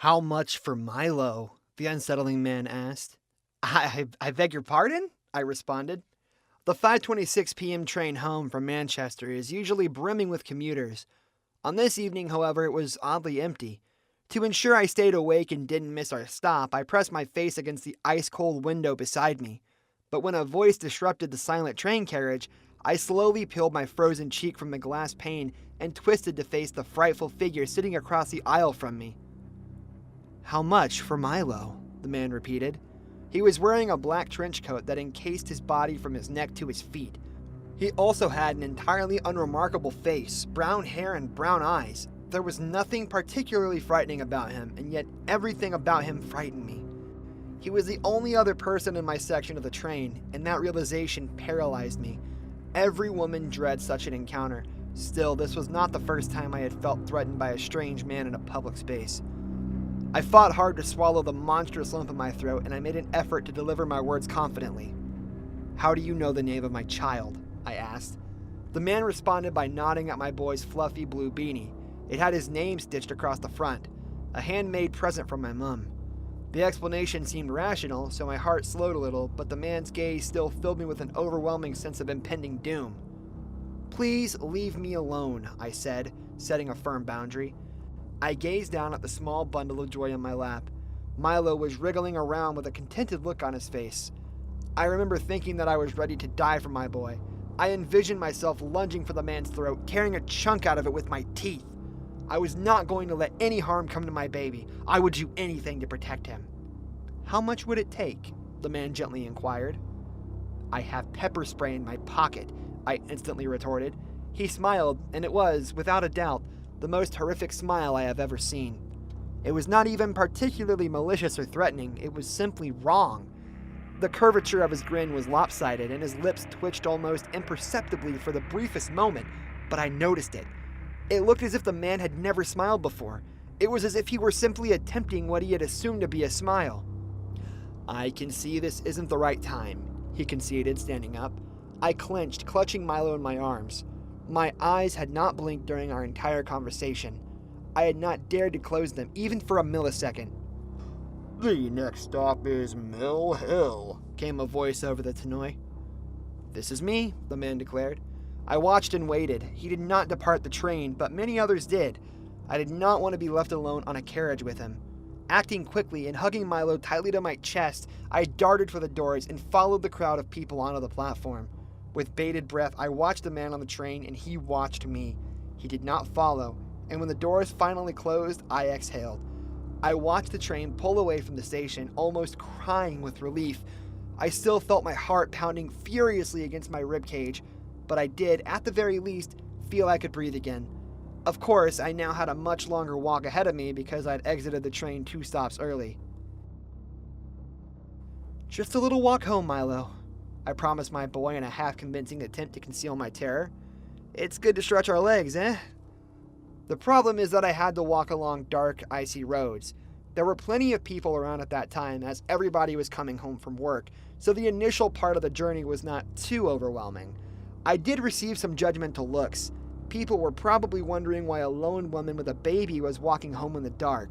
"How much for Milo?" the unsettling man asked. I beg your pardon?" I responded. The 5:26 p.m. train home from Manchester is usually brimming with commuters. On this evening, however, it was oddly empty. To ensure I stayed awake and didn't miss our stop, I pressed my face against the ice-cold window beside me. But when a voice disrupted the silent train carriage, I slowly peeled my frozen cheek from the glass pane and twisted to face the frightful figure sitting across the aisle from me. "How much for Milo?" the man repeated. He was wearing a black trench coat that encased his body from his neck to his feet. He also had an entirely unremarkable face, brown hair and brown eyes. There was nothing particularly frightening about him, and yet everything about him frightened me. He was the only other person in my section of the train, and that realization paralyzed me. Every woman dreads such an encounter. Still, this was not the first time I had felt threatened by a strange man in a public space. I fought hard to swallow the monstrous lump in my throat, and I made an effort to deliver my words confidently. "How do you know the name of my child?" I asked. The man responded by nodding at my boy's fluffy blue beanie. It had his name stitched across the front, a handmade present from my mum. The explanation seemed rational, so my heart slowed a little, but the man's gaze still filled me with an overwhelming sense of impending doom. "Please leave me alone," I said, setting a firm boundary. I gazed down at the small bundle of joy in my lap. Milo was wriggling around with a contented look on his face. I remember thinking that I was ready to die for my boy. I envisioned myself lunging for the man's throat, tearing a chunk out of it with my teeth. I was not going to let any harm come to my baby. I would do anything to protect him. "How much would it take?" the man gently inquired. "I have pepper spray in my pocket," I instantly retorted. He smiled, and it was, without a doubt, the most horrific smile I have ever seen. It was not even particularly malicious or threatening, it was simply wrong. The curvature of his grin was lopsided, and his lips twitched almost imperceptibly for the briefest moment, but I noticed it. It looked as if the man had never smiled before. It was as if he were simply attempting what he had assumed to be a smile. "I can see this isn't the right time," he conceded, standing up. I clenched, clutching Milo in my arms. My eyes had not blinked during our entire conversation. I had not dared to close them, even for a millisecond. "The next stop is Mill Hill," came a voice over the tannoy. "This is me," the man declared. I watched and waited. He did not depart the train, but many others did. I did not want to be left alone on a carriage with him. Acting quickly and hugging Milo tightly to my chest, I darted for the doors and followed the crowd of people onto the platform. With bated breath, I watched the man on the train, and he watched me. He did not follow, and when the doors finally closed, I exhaled. I watched the train pull away from the station, almost crying with relief. I still felt my heart pounding furiously against my ribcage, but I did, at the very least, feel I could breathe again. Of course, I now had a much longer walk ahead of me because I'd exited the train 2 stops early. "Just a little walk home, Milo," I promised my boy in a half-convincing attempt to conceal my terror. "It's good to stretch our legs, eh?" The problem is that I had to walk along dark, icy roads. There were plenty of people around at that time, as everybody was coming home from work, so the initial part of the journey was not too overwhelming. I did receive some judgmental looks. People were probably wondering why a lone woman with a baby was walking home in the dark.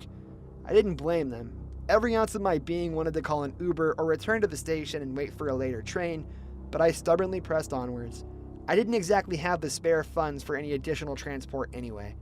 I didn't blame them. Every ounce of my being wanted to call an Uber or return to the station and wait for a later train, but I stubbornly pressed onwards. I didn't exactly have the spare funds for any additional transport anyway.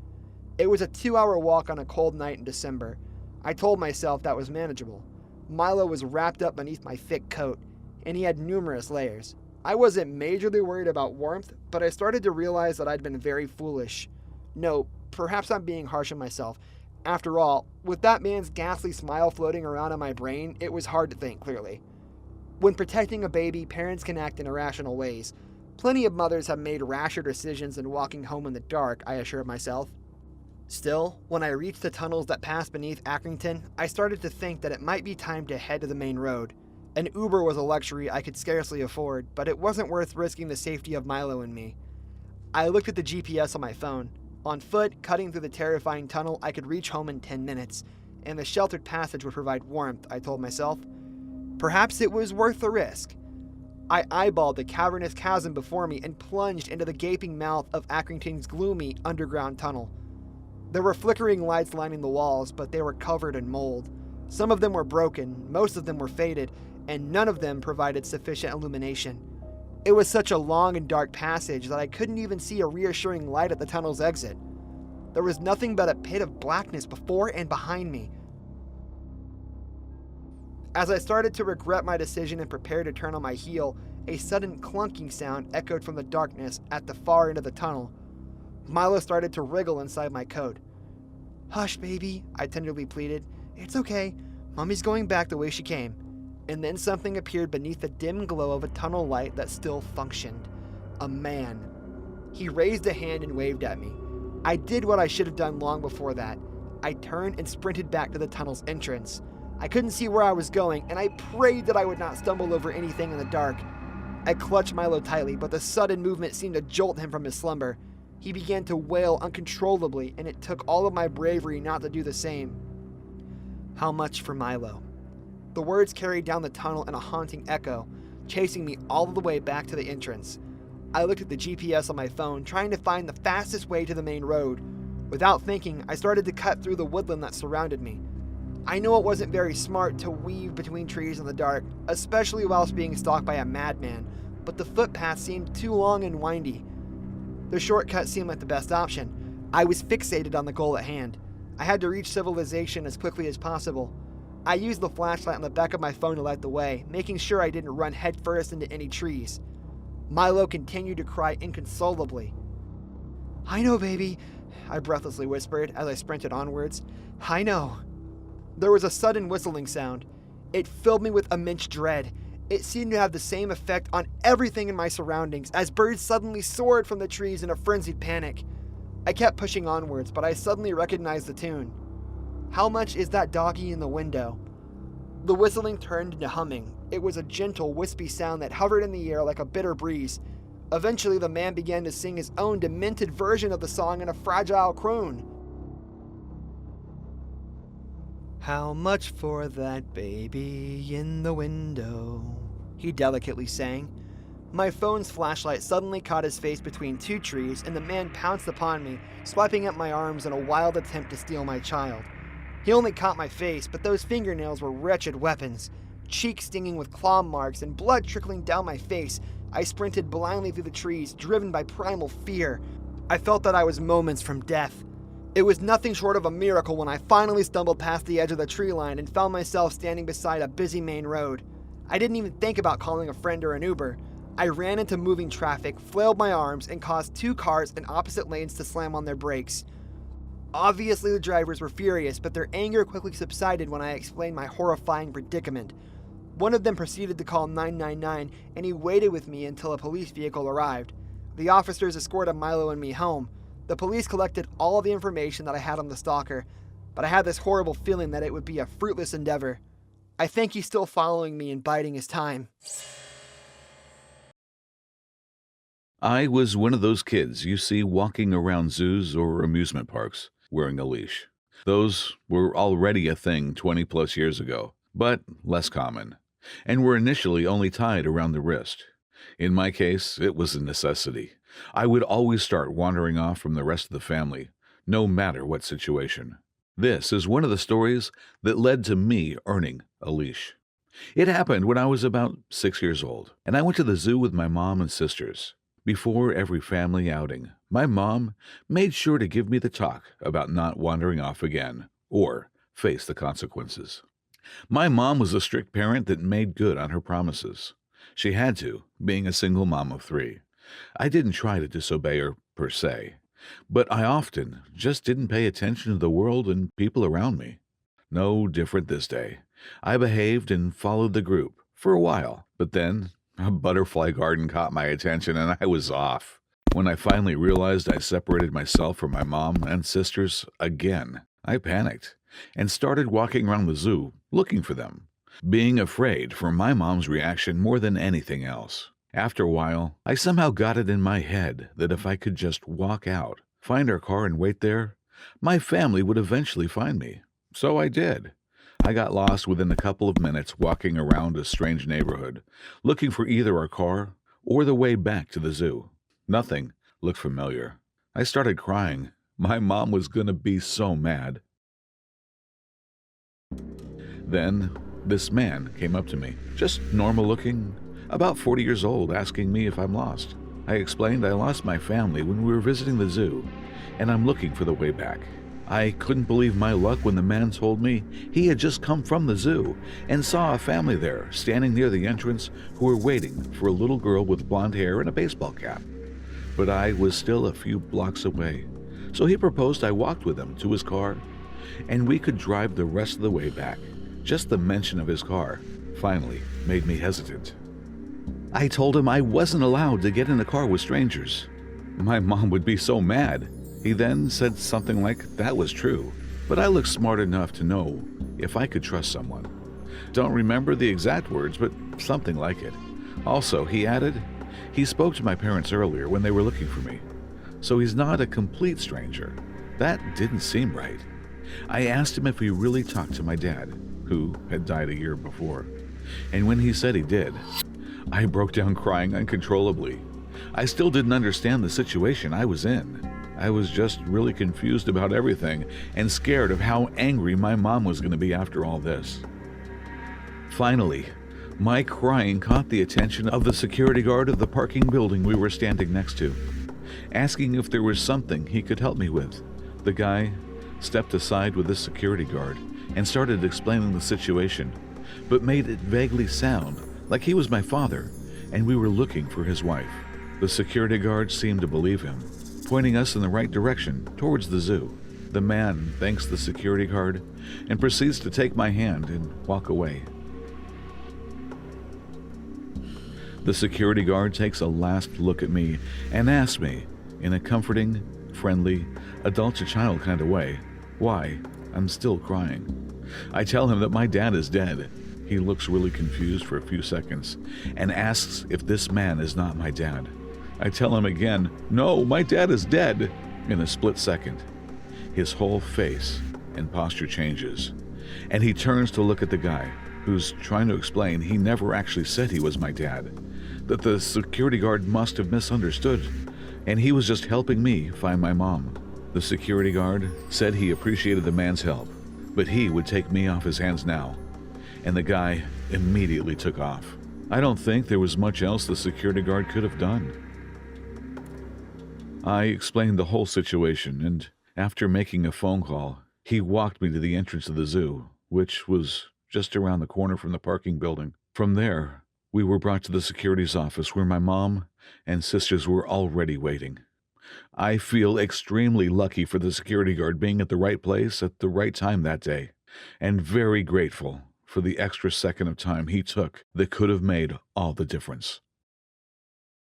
It was a 2-hour walk on a cold night in December. I told myself that was manageable. Milo was wrapped up beneath my thick coat, and he had numerous layers. I wasn't majorly worried about warmth, but I started to realize that I'd been very foolish. No, perhaps I'm being harsh on myself. After all, with that man's ghastly smile floating around in my brain, it was hard to think clearly. When protecting a baby, parents can act in irrational ways. Plenty of mothers have made rasher decisions than walking home in the dark, I assured myself. Still, when I reached the tunnels that passed beneath Accrington, I started to think that it might be time to head to the main road. An Uber was a luxury I could scarcely afford, but it wasn't worth risking the safety of Milo and me. I looked at the GPS on my phone. On foot, cutting through the terrifying tunnel, I could reach home in 10 minutes, and the sheltered passage would provide warmth, I told myself. Perhaps it was worth the risk. I eyeballed the cavernous chasm before me and plunged into the gaping mouth of Accrington's gloomy underground tunnel. There were flickering lights lining the walls, but they were covered in mold. Some of them were broken, most of them were faded, and none of them provided sufficient illumination. It was such a long and dark passage that I couldn't even see a reassuring light at the tunnel's exit. There was nothing but a pit of blackness before and behind me. As I started to regret my decision and prepare to turn on my heel, a sudden clunking sound echoed from the darkness at the far end of the tunnel. Milo started to wriggle inside my coat. "Hush, baby," I tenderly pleaded. "It's okay. Mommy's going back the way she came." And then something appeared beneath the dim glow of a tunnel light that still functioned. A man. He raised a hand and waved at me. I did what I should have done long before that. I turned and sprinted back to the tunnel's entrance. I couldn't see where I was going, and I prayed that I would not stumble over anything in the dark. I clutched Milo tightly, but the sudden movement seemed to jolt him from his slumber. He began to wail uncontrollably, and it took all of my bravery not to do the same. How much for Milo? The words carried down the tunnel in a haunting echo, chasing me all the way back to the entrance. I looked at the GPS on my phone, trying to find the fastest way to the main road. Without thinking, I started to cut through the woodland that surrounded me. I know it wasn't very smart to weave between trees in the dark, especially whilst being stalked by a madman, but the footpath seemed too long and windy. The shortcut seemed like the best option. I was fixated on the goal at hand. I had to reach civilization as quickly as possible. I used the flashlight on the back of my phone to light the way, making sure I didn't run headfirst into any trees. Milo continued to cry inconsolably. "I know, baby," I breathlessly whispered as I sprinted onwards. "I know." There was a sudden whistling sound. It filled me with immense dread. It seemed to have the same effect on everything in my surroundings as birds suddenly soared from the trees in a frenzied panic. I kept pushing onwards, but I suddenly recognized the tune. "How much is that doggy in the window?" The whistling turned into humming. It was a gentle, wispy sound that hovered in the air like a bitter breeze. Eventually, the man began to sing his own demented version of the song in a fragile croon. "How much for that baby in the window?" he delicately sang. My phone's flashlight suddenly caught his face between two trees, and the man pounced upon me, swiping at my arms in a wild attempt to steal my child. He only caught my face, but those fingernails were wretched weapons. Cheeks stinging with claw marks and blood trickling down my face, I sprinted blindly through the trees, driven by primal fear. I felt that I was moments from death. It was nothing short of a miracle when I finally stumbled past the edge of the tree line and found myself standing beside a busy main road. I didn't even think about calling a friend or an Uber. I ran into moving traffic, flailed my arms, and caused two cars in opposite lanes to slam on their brakes. Obviously, the drivers were furious, but their anger quickly subsided when I explained my horrifying predicament. One of them proceeded to call 999, and he waited with me until a police vehicle arrived. The officers escorted Milo and me home. The police collected all of the information that I had on the stalker, but I had this horrible feeling that it would be a fruitless endeavor. I think he's still following me and biding his time. I was one of those kids you see walking around zoos or amusement parks wearing a leash. Those were already a thing 20 plus years ago, but less common, and were initially only tied around the wrist. In my case, it was a necessity. I would always start wandering off from the rest of the family, no matter what situation. This is one of the stories that led to me earning a leash. It happened when I was about 6 years old, and I went to the zoo with my mom and sisters. Before every family outing, my mom made sure to give me the talk about not wandering off again or face the consequences. My mom was a strict parent that made good on her promises. She had to, being a single mom of 3. I didn't try to disobey her, per se, but I often just didn't pay attention to the world and people around me. No different this day. I behaved and followed the group for a while, but then a butterfly garden caught my attention and I was off. When I finally realized I separated myself from my mom and sisters again, I panicked and started walking around the zoo looking for them, being afraid for my mom's reaction more than anything else. After a while, I somehow got it in my head that if I could just walk out, find our car and wait there, my family would eventually find me. So I did. I got lost within a couple of minutes walking around a strange neighborhood, looking for either our car or the way back to the zoo. Nothing looked familiar. I started crying, My mom was gonna be so mad. Then, this man came up to me, just normal looking, about 40 years old, asking me if I'm lost. I explained I lost my family when we were visiting the zoo, and I'm looking for the way back. I couldn't believe my luck when the man told me he had just come from the zoo and saw a family there standing near the entrance who were waiting for a little girl with blonde hair and a baseball cap. But I was still a few blocks away, so he proposed I walked with him to his car, and we could drive the rest of the way back. Just the mention of his car finally made me hesitant. I told him I wasn't allowed to get in a car with strangers. My mom would be so mad. He then said something like that was true, but I looked smart enough to know if I could trust someone. Don't remember the exact words, but something like it. Also, he added, he spoke to my parents earlier when they were looking for me, so he's not a complete stranger. That didn't seem right. I asked him if he really talked to my dad, who had died a year before, and when he said he did, I broke down crying uncontrollably. I still didn't understand the situation I was in. I was just really confused about everything and scared of how angry my mom was going to be after all this. Finally, my crying caught the attention of the security guard of the parking building we were standing next to, asking if there was something he could help me with. The guy stepped aside with the security guard and started explaining the situation, but made it vaguely sound like he was my father and we were looking for his wife. The security guard seemed to believe him, pointing us in the right direction towards the zoo. The man thanks the security guard and proceeds to take my hand and walk away. The security guard takes a last look at me and asks me, in a comforting, friendly, adult-to-child kind of way, why I'm still crying. I tell him that my dad is dead. He looks really confused for a few seconds and asks if this man is not my dad. I tell him again, no, my dad is dead. In a split second, his whole face and posture changes, and he turns to look at the guy, who's trying to explain he never actually said he was my dad, that the security guard must have misunderstood, and he was just helping me find my mom. The security guard said he appreciated the man's help, but he would take me off his hands now, and the guy immediately took off. I don't think there was much else the security guard could have done. I explained the whole situation, and after making a phone call, he walked me to the entrance of the zoo, which was just around the corner from the parking building. From there, we were brought to the security's office where my mom and sisters were already waiting. I feel extremely lucky for the security guard being at the right place at the right time that day, and very grateful for the extra second of time he took that could have made all the difference.